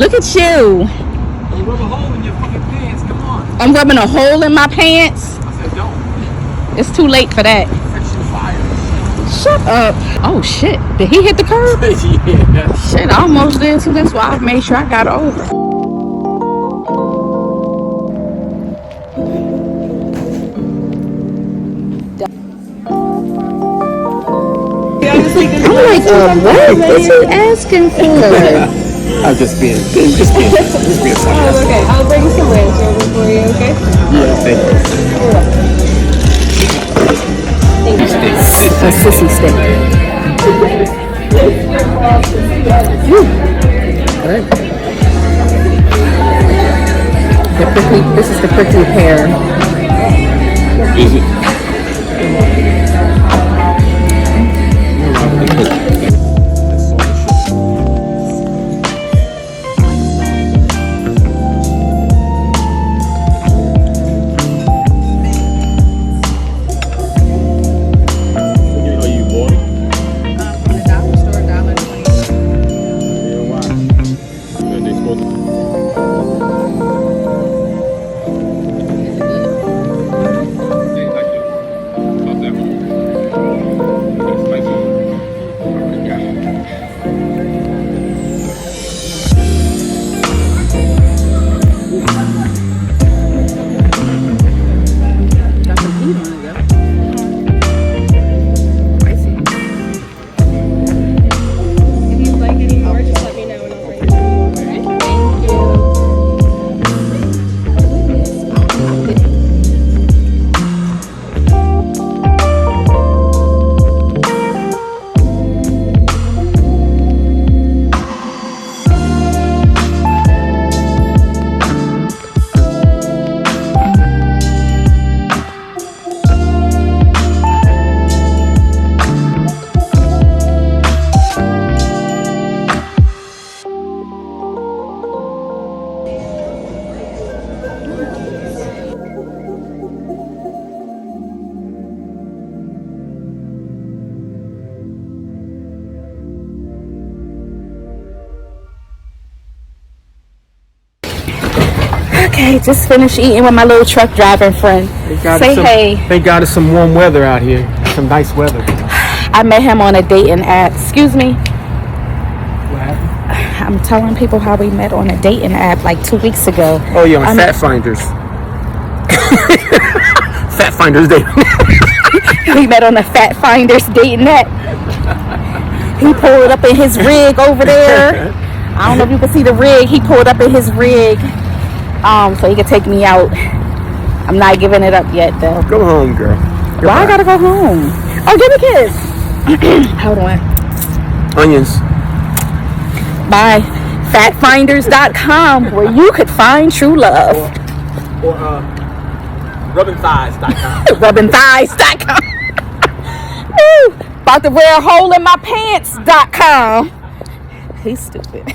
Look at you. Don't rub a hole in your fucking pants. Come on. I'm rubbing a hole in my pants. I said don't. It's too late for that. Section fire. Shut up. Oh shit. Did he hit the curb? Yeah. Shit, I almost did too. That's why I made sure I got over. I'm like, what is he asking for? I'm just being funny. Oh, okay. I'll bring some ranch over for you, okay? Yeah, thank you. A sissy stick. Good. This is the prickly pear. Is it? Okay, just finished eating with my little truck driving friend. Say hey. Thank God it's some warm weather out here. Some nice weather. I met him on a dating app. Excuse me. What happened? I'm telling people how we met on a dating app like 2 weeks ago. Oh yeah, on Fat Finders. Fat Finders dating. We met on the Fat Finders dating app. He pulled up in his rig over there. I don't know if you can see the rig. He pulled up in his rig. So he could take me out. I'm not giving it up yet though. Go home, girl. Why I gotta go home? Oh, give me a kiss. Hold on. Onions. By fatfinders.com where you could find true love. Or rubbingthighs.com. rubbingthighs.com. Woo! About to wear a hole in my pants.com. He's stupid.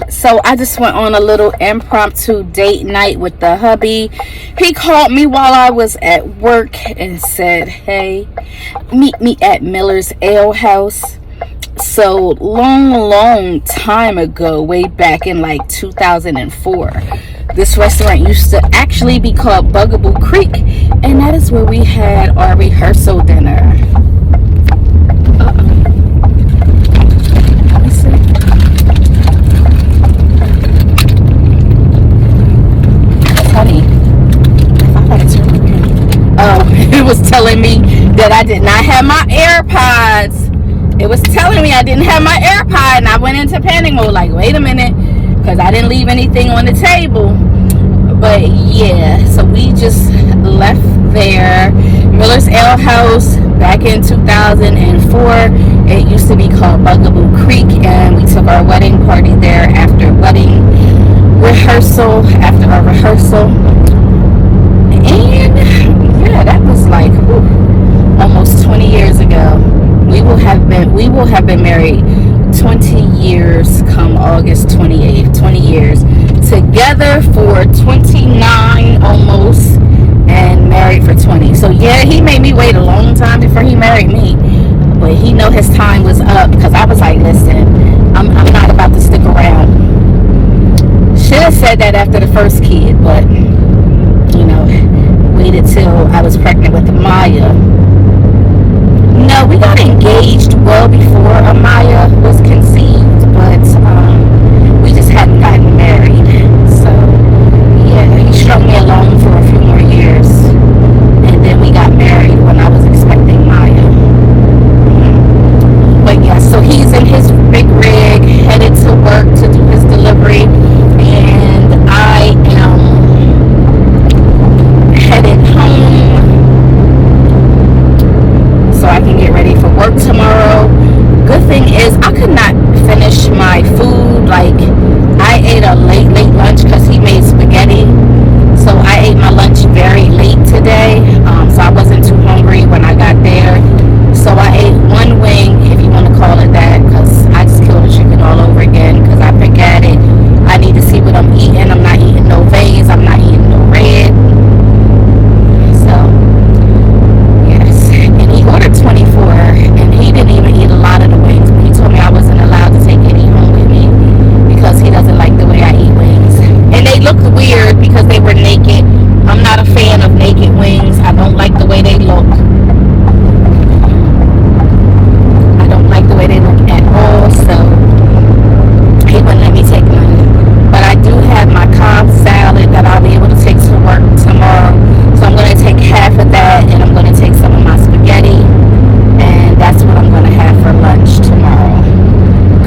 So I just went on a little impromptu date night with the hubby. He called me while I was at work and said, hey, meet me at Miller's Ale House. So long time ago, way back in like 2004, this restaurant used to actually be called Bugaboo Creek, and that is where we had our rehearsal dinner. It was telling me that I did not have my AirPods. It was telling me I didn't have my AirPod, and I went into panic mode like, wait a minute, because I didn't leave anything on the table. But yeah, so we just left there. Miller's Ale House back in 2004. It used to be called Bugaboo Creek, and we took our wedding party there after our rehearsal. And yeah, that was like almost 20 years ago. We will have been married 20 years come August 28th. 20 years together for 29 almost, and married for 20. So yeah, he made me wait a long time before he married me, but he know his time was up, because I was like, listen, I'm not about to stick around. Should have said that after the first kid, but waited till I was pregnant with Maya. No, we got engaged well before Amaya was conceived, but we just hadn't gotten married. So yeah, he strung me along for a few more years, and then we got married when I was expecting Maya. But yeah, so he's in his big rig, headed to work to do his delivery, and I am headed home so I can get ready for work tomorrow. Good thing is I could not finish my food. Like, I ate a late lunch because he made spaghetti. So I ate my lunch very late today. So I wasn't too hungry when I got there. So I ate one wing, if you want to call it that, because I just killed the chicken all over again because I pick at it. I need to see what I'm eating. I'm not eating no veins. I'm not eating no red. So yes, and he ordered 24, and he didn't even eat a lot of the wings, but he told me I wasn't allowed to take any home with me because he doesn't like the way I eat wings. And they looked weird because they were naked. I'm not a fan of naked wings. I don't like the way they look. I don't like the way they look at all, so he wouldn't let me take none. But I do have my Cobb salad that I'll be able to take to work tomorrow. So I'm going to take half of that, and I'm going to take some of my spaghetti, and that's what I'm going to have for lunch tomorrow.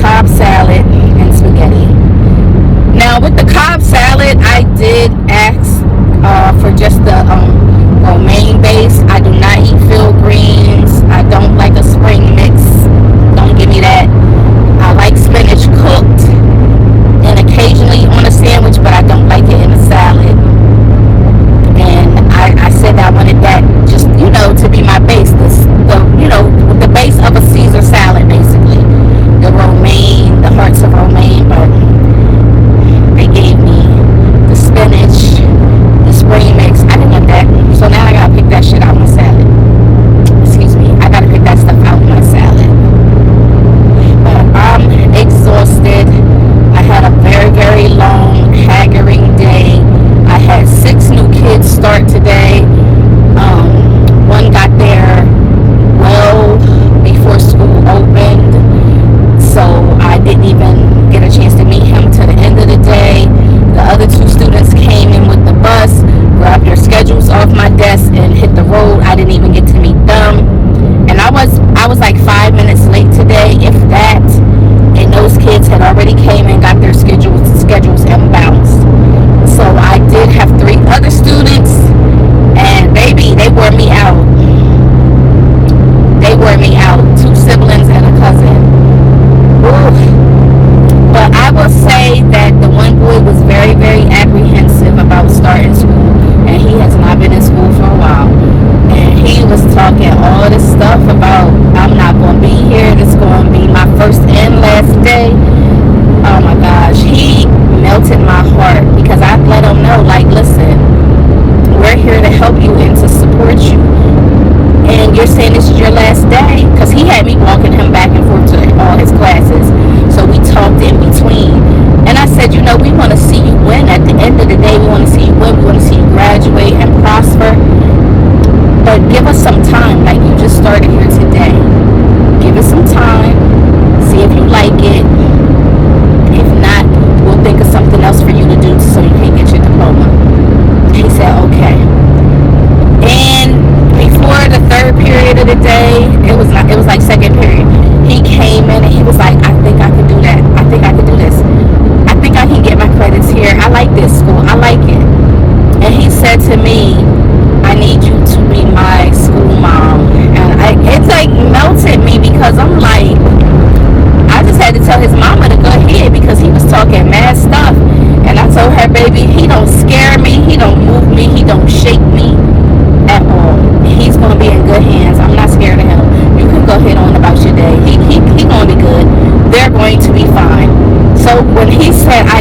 Cobb salad and spaghetti. Now with the Cobb salad, I did ask for just the romaine base. I do not eat field greens. I don't like a spring mix. Don't give me that. I like spinach cooked and occasionally on a sandwich, but I don't like it in a salad. And I said I wanted that just, to be my base. The base of a Caesar salad, basically. The romaine, the hearts of romaine, but they gave me the spinach, the spring mix. I didn't want that. So now I gotta pick that shit out of my salad. Excuse me. I gotta pick that stuff out of my salad. But I'm exhausted. I had a very, very long, haggling day. I had 6 new kids start today. One got there well before school opened, so I didn't even get a chance to meet him till the end of the day. The other 2 students came in with the bus, grabbed their schedules off my desk, and hit the road. I didn't even get to meet them, and I was like 5 minutes late today, if that. And those kids had already came and got their schedules imbalanced. So I did have 3 other students, and baby, they wore me out. They wore me out. 2 siblings and a cousin. Ooh. But I will say that the one boy was very, very apprehensive about starting school, and he has not been in school for a while. And he was talking all this stuff about, I'm not going to be here. This is going to be my first and last day. Oh my gosh. He melted my heart because I let him know, like, listen, we're here to help you and to support you. And you're saying this is your last day? Because he had me walking him back and forth to all his classes. So we talked in between. And I said, we want to see you win. At the end of the day, we want to see you win. We want to see you graduate and prosper. But give us some time. Like, you just started here today. Give us some time. See if you like it. If not, we'll think of something else for you to do so you can get your diploma. He said, okay. And before the 3rd period of the day, it was like 2nd period, he came in and he was like, I think I can do that. I think I can do this. I think I can get my credits here. I like this school. I like it. And he said to me, I need you to be my school mom. And it like melted me because I'm like, I just had to tell his mama to go ahead because he was talking mad stuff. And I told her, baby, he don't scare me. He don't move me. He don't shake me at all. He's going to be in good hands. I'm not scared of him. You can go ahead on about your day. He going to be good. They're going to be fine. So when he said, I